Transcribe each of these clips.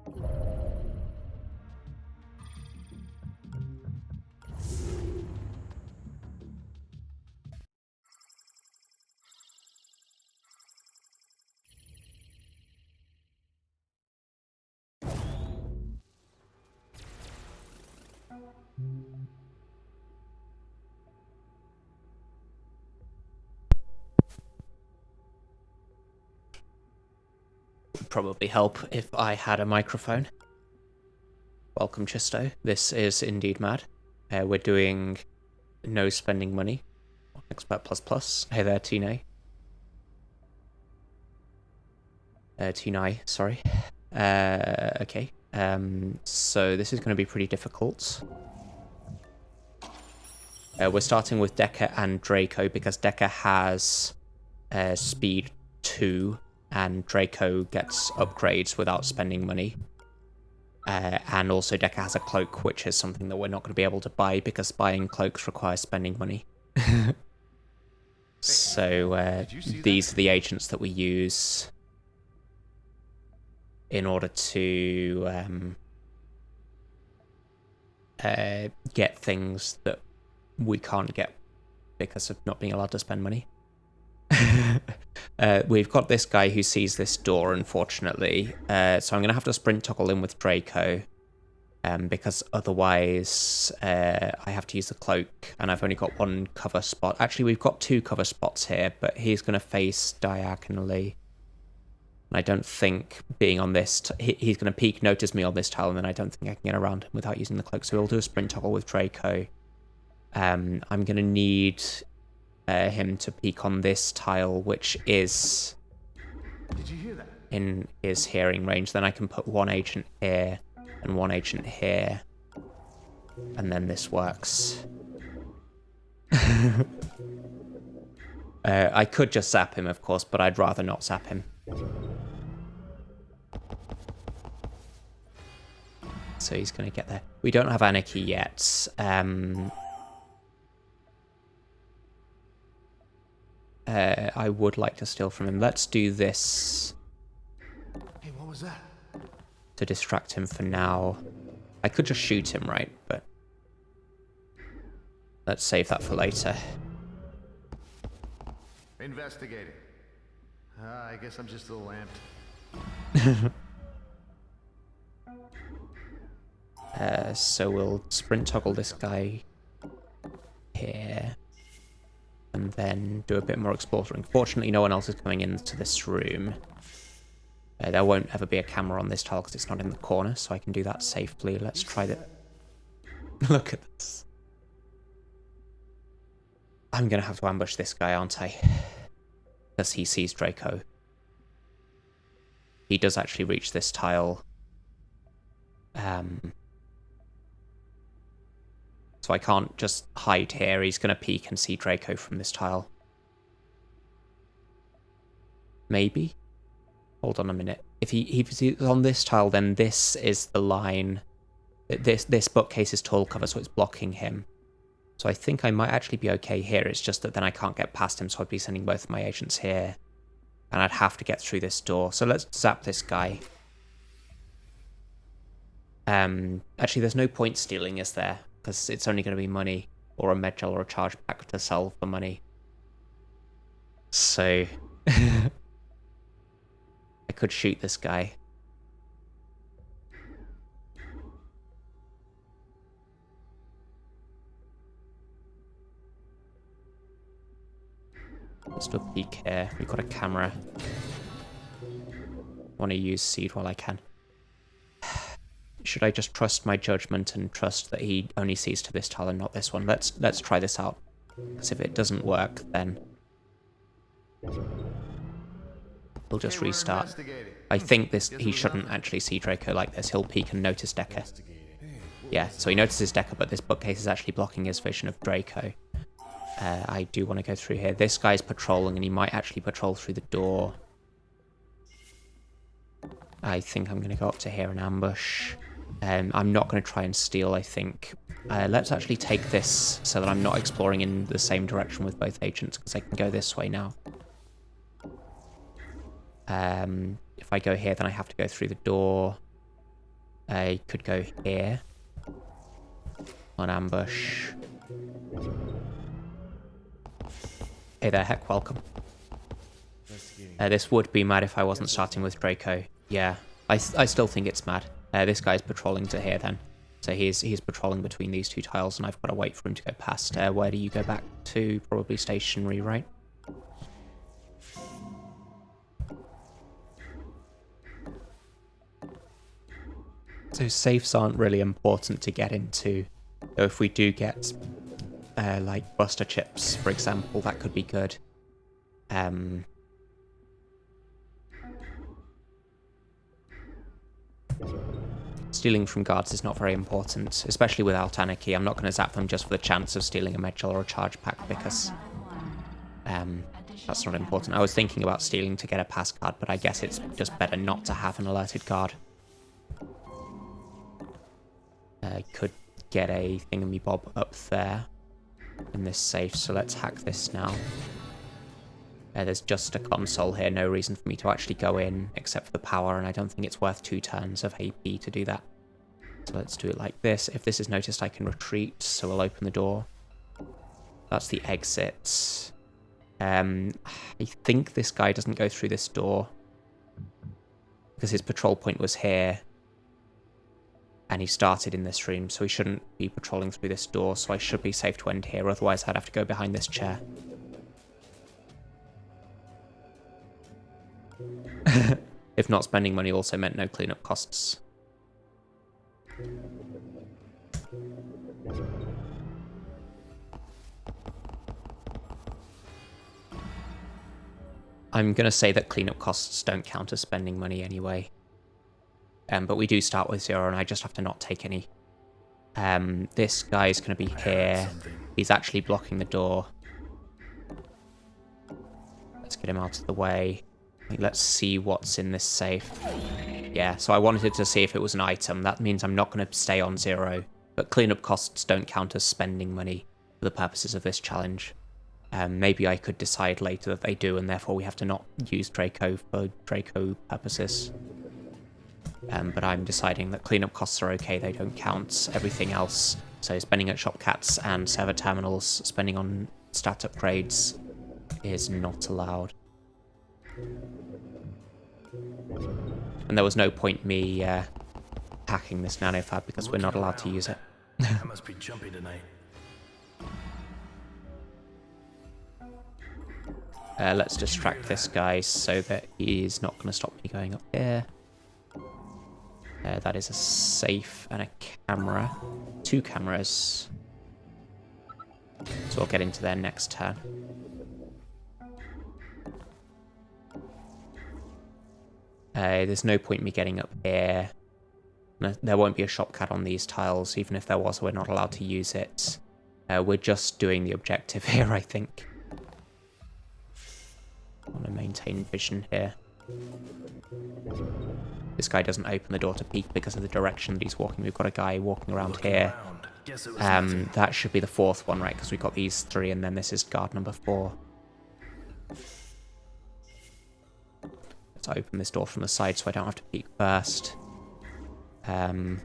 Would probably help if I had a microphone. Welcome, Chisto. This is indeed mad. We're doing no spending money. Expert plus plus. Hey there, Tine. Tinai, sorry. Okay. So this is going to be pretty difficult. We're starting with Decker and Draco because Decker has speed 2 and Draco gets upgrades without spending money. And also Decker has a cloak, which is something that we're not going to be able to buy because buying cloaks requires spending money. So these are the agents that we use in order to get things that we can't get because of not being allowed to spend money. We've got this guy who sees this door, unfortunately. So I'm going to have to sprint toggle in with Draco. Because otherwise I have to use the cloak, and I've only got one cover spot. Actually, we've got 2 cover spots here, but he's going to face diagonally. And I don't think being on this... he's going to peek, notice me on this tile, and then I don't think I can get around him without using the cloak. So we'll do a sprint toggle with Draco. I'm going to need him to peek on this tile, which is in his hearing range. Then I can put one agent here and one agent here, and then this works. I could just zap him, of course, but I'd rather not zap him. So he's going to get there. We don't have Anarchy yet. I would like to steal from him. Let's do this. Hey, what was that? To distract him for now. I could just shoot him, right? But let's save that for later. Investigating. I guess I'm just a little amped. So we'll sprint toggle this guy here. And then do a bit more exploring. Fortunately, no one else is coming into this room. There won't ever be a camera on this tile because it's not in the corner, so I can do that safely. Let's try that. Look at this. I'm going to have to ambush this guy, aren't I? Because he sees Draco. He does actually reach this tile. So I can't just hide here. He's going to peek and see Draco from this tile. Maybe? Hold on a minute. If he's on this tile, then this is the line. This bookcase is tall cover, so it's blocking him. So I think I might actually be okay here. It's just that then I can't get past him, so I'd be sending both of my agents here. And I'd have to get through this door. So let's zap this guy. Actually, there's no point stealing, is there? Because it's only going to be money, or a medgel or a charge pack to sell for money. So... I could shoot this guy. Let's do a peek here. We've got a camera. Want to use seed while I can. Should I just trust my judgment and trust that he only sees to this tile and not this one? Let's try this out. Because if it doesn't work, then we'll just restart. I think he shouldn't actually see Draco like this. He'll peek and notice Decker. Yeah, so he notices Decker, but this bookcase is actually blocking his vision of Draco. I do want to go through here. This guy's patrolling, and he might actually patrol through the door. I think I'm going to go up to here and ambush. I'm not going to try and steal, I think. Let's actually take this so that I'm not exploring in the same direction with both agents, because I can go this way now. If I go here, then I have to go through the door. I could go here. On ambush. Hey there, heck, welcome. This would be mad if I wasn't starting with Draco. Yeah, I still think it's mad. This guy's patrolling to here then. So he's patrolling between these two tiles, and I've got to wait for him to go past. Where do you go back to? Probably stationary, right? So safes aren't really important to get into. So if we do get, like, Buster Chips, for example, that could be good. Stealing from guards is not very important, especially without Anarchy. I'm not going to zap them just for the chance of stealing a medjool or a charge pack, because that's not important. I was thinking about stealing to get a pass card, but I guess it's just better not to have an alerted guard. I could get a thingamabob up there in this safe, so let's hack this now. There's just a console here, no reason for me to actually go in except for the power, and I don't think it's worth 2 turns of AP to do that. So let's do it like this. If this is noticed, I can retreat, so we'll open the door. That's the exit. I think this guy doesn't go through this door because his patrol point was here and he started in this room, so he shouldn't be patrolling through this door, so I should be safe to end here, otherwise I'd have to go behind this chair. If not spending money also meant no cleanup costs. I'm going to say that cleanup costs don't count as spending money anyway. But we do start with 0, and I just have to not take any. This guy's going to be here. He's actually blocking the door. Let's get him out of the way. Let's see what's in this safe. Yeah, so I wanted to see if it was an item. That means I'm not going to stay on 0. But cleanup costs don't count as spending money for the purposes of this challenge. Maybe I could decide later that they do, and therefore we have to not use Draco for Draco purposes. But I'm deciding that cleanup costs are okay, they don't count. Everything else, so spending at shopcats and server terminals, spending on stat upgrades, is not allowed. And there was no point me hacking this nanofab because we're not allowed to use it. I must be jumpy tonight. Let's distract this guy so that he's not going to stop me going up here. That is a safe and a camera. 2 cameras. So we'll get into there next turn. There's no point me getting up here. There won't be a shopcat on these tiles. Even if there was, we're not allowed to use it. We're just doing the objective here, I think. I want to maintain vision here. This guy doesn't open the door to peek because of the direction that he's walking. We've got a guy walking around here. That should be the 4th one, right? Because we've got these 3, and then this is guard number 4. Let's open this door from the side so I don't have to peek first. Don't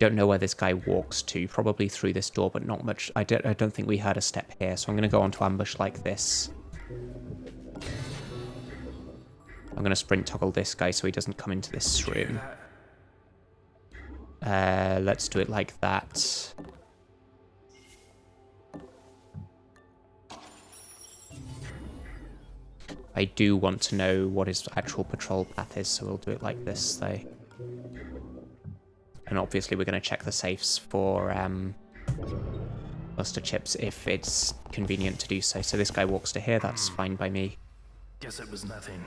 know where this guy walks to. Probably through this door, but not much. I don't think we heard a step here, so I'm going to go on to ambush like this. I'm going to sprint toggle this guy so he doesn't come into this room. Let's do it like that. I do want to know what his actual patrol path is, so we'll do it like this, though. And obviously we're going to check the safes for Buster Chips if it's convenient to do so. So this guy walks to here, that's fine by me. Guess it was nothing.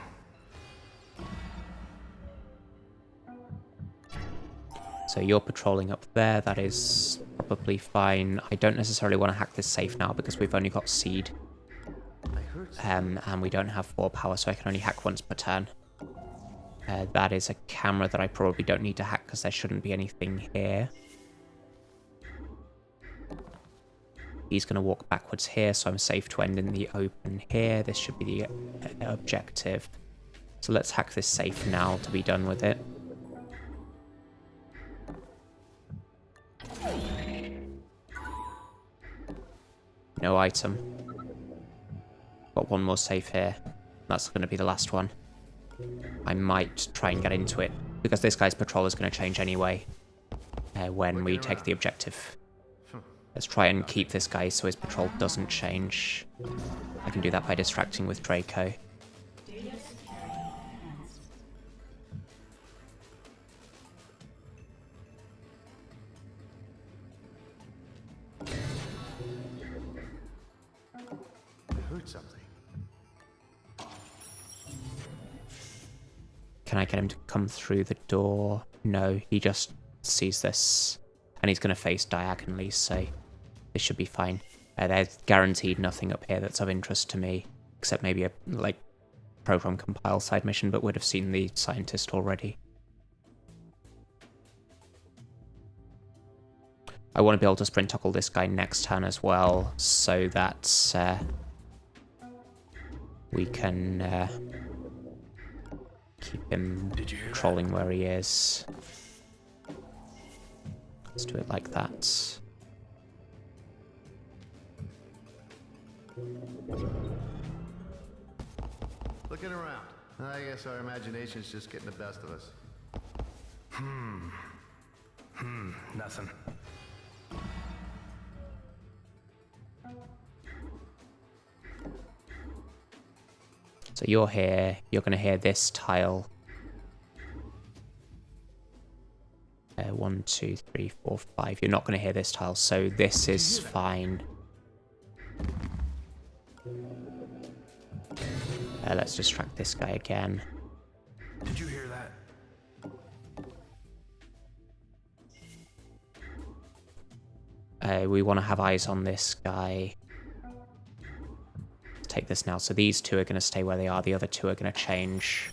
So you're patrolling up there, that is probably fine. I don't necessarily want to hack this safe now because we've only got seed. And we don't have 4 power, so I can only hack once per turn. That is a camera that I probably don't need to hack because there shouldn't be anything here. He's going to walk backwards here, so I'm safe to end in the open here. This should be the objective. So let's hack this safe now to be done with it. No item. Got one more safe here. That's going to be the last one. I might try and get into it, because this guy's patrol is going to change anyway when we take the objective. Let's try and keep this guy so his patrol doesn't change. I can do that by distracting with Draco. Heard something. Can I get him to come through the door? No, he just sees this. And he's going to face diagonally, so this should be fine. There's guaranteed nothing up here that's of interest to me, except maybe a, like, program compile side mission, but would have seen the scientist already. I want to be able to sprint tackle this guy next turn as well, so that we can keep him trolling where he is. Let's do it like that. Looking around. I guess our imagination's just getting the best of us. Nothing. So you're here, you're going to hear this tile. 1, 2, 3, 4, 5. You're not going to hear this tile, so this is fine. Let's distract this guy again. Did you hear that? We want to have eyes on this guy. Let's take this now. So these two are going to stay where they are. The other two are going to change.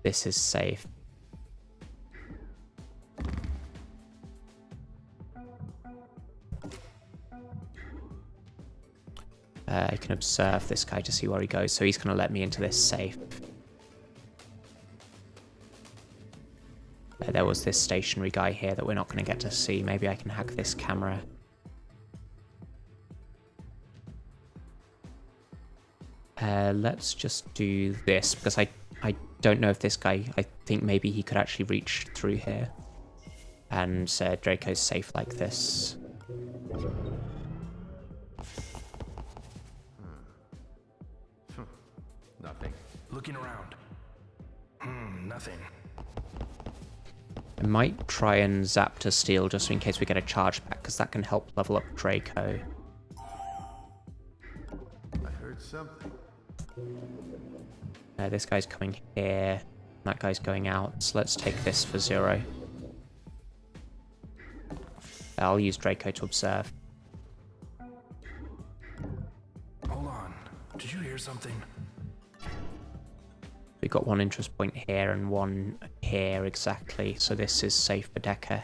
This is safe. I can observe this guy to see where he goes, so he's going to let me into this safe. There was this stationary guy here that we're not going to get to see. Maybe I can hack this camera. Let's just do this, because I don't know if this guy... I think maybe he could actually reach through here. And Draco's safe like this. Nothing. Looking around. Nothing. I might try and zap to steal just in case we get a charge back, because that can help level up Draco. I heard something. This guy's coming here. That guy's going out. So let's take this for 0. I'll use Draco to observe. Hold on. Did you hear something? We've got one interest point here and one here exactly, so this is safe for Decker.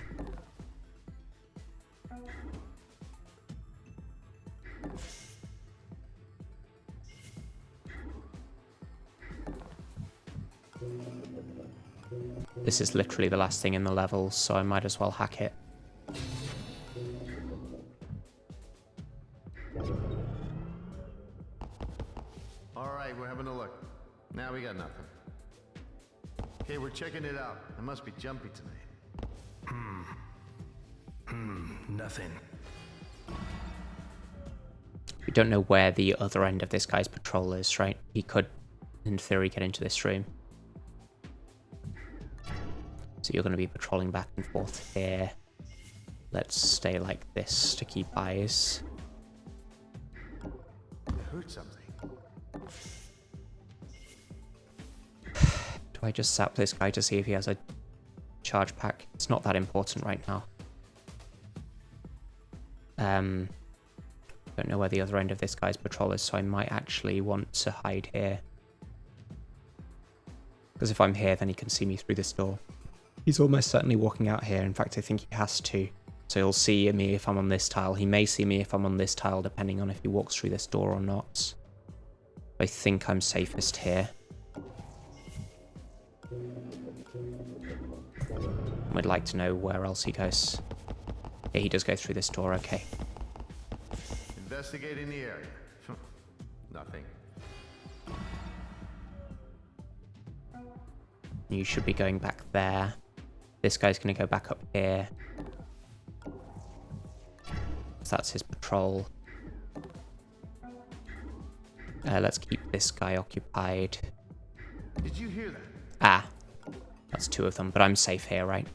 This is literally the last thing in the level, so I might as well hack it. Alright, we're having a look. Now we got nothing. Okay, we're checking it out. It must be jumpy tonight. Nothing. We don't know where the other end of this guy's patrol is, right? He could, in theory, get into this room. So you're going to be patrolling back and forth here. Let's stay like this to keep eyes. I heard something. Do I just zap this guy to see if he has a charge pack? It's not that important right now. Don't know where the other end of this guy's patrol is, so I might actually want to hide here. Because if I'm here, then he can see me through this door. He's almost certainly walking out here. In fact, I think he has to. So he'll see me if I'm on this tile. He may see me if I'm on this tile, depending on if he walks through this door or not. I think I'm safest here. I'd like to know where else he goes. Yeah, he does go through this door, okay. investigating the area. Nothing. You should be going back there. This guy's going to go back up here. So that's his patrol. Let's keep this guy occupied. Did you hear that? Ah, that's two of them, but I'm safe here, right?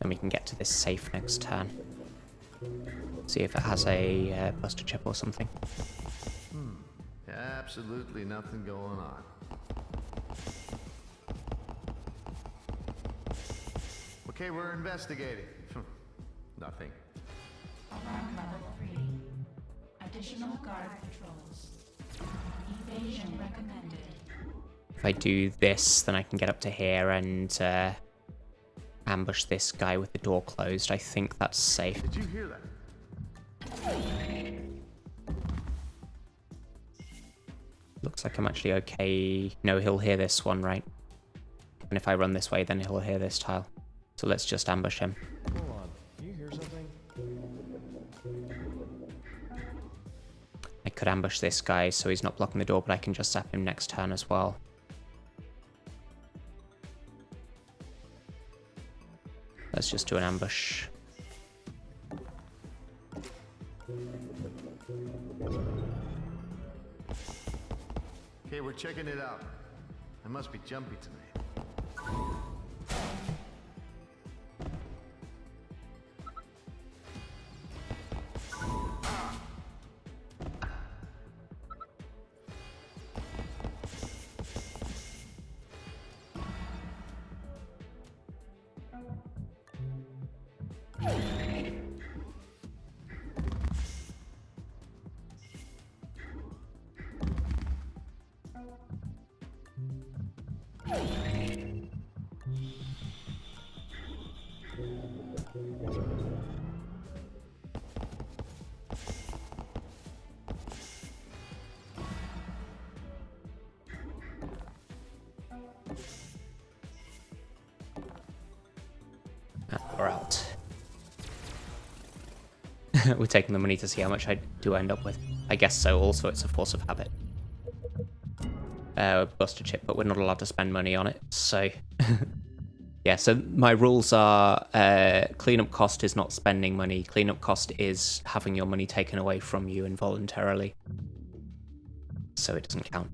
Then we can get to this safe next turn. See if it has a buster chip or something. Absolutely nothing going on. Okay, we're investigating. Nothing. Alarm level 3. Additional guard patrols. Evasion recommended. If I do this, then I can get up to here and ambush this guy with the door closed. I think that's safe. Did you hear that? Looks like I'm actually okay. No, he'll hear this one, right? And if I run this way, then he'll hear this tile. So let's just ambush him. Hold on. Do you hear something? I could ambush this guy so he's not blocking the door, but I can just zap him next turn as well. Let's just do an ambush. Okay, we're checking it out. I must be jumpy tonight. We're out. We're taking the money to see how much I do end up with. I guess so. Also, it's a force of habit. Buster chip, but we're not allowed to spend money on it. So, yeah. So my rules are: cleanup cost is not spending money. Cleanup cost is having your money taken away from you involuntarily. So it doesn't count.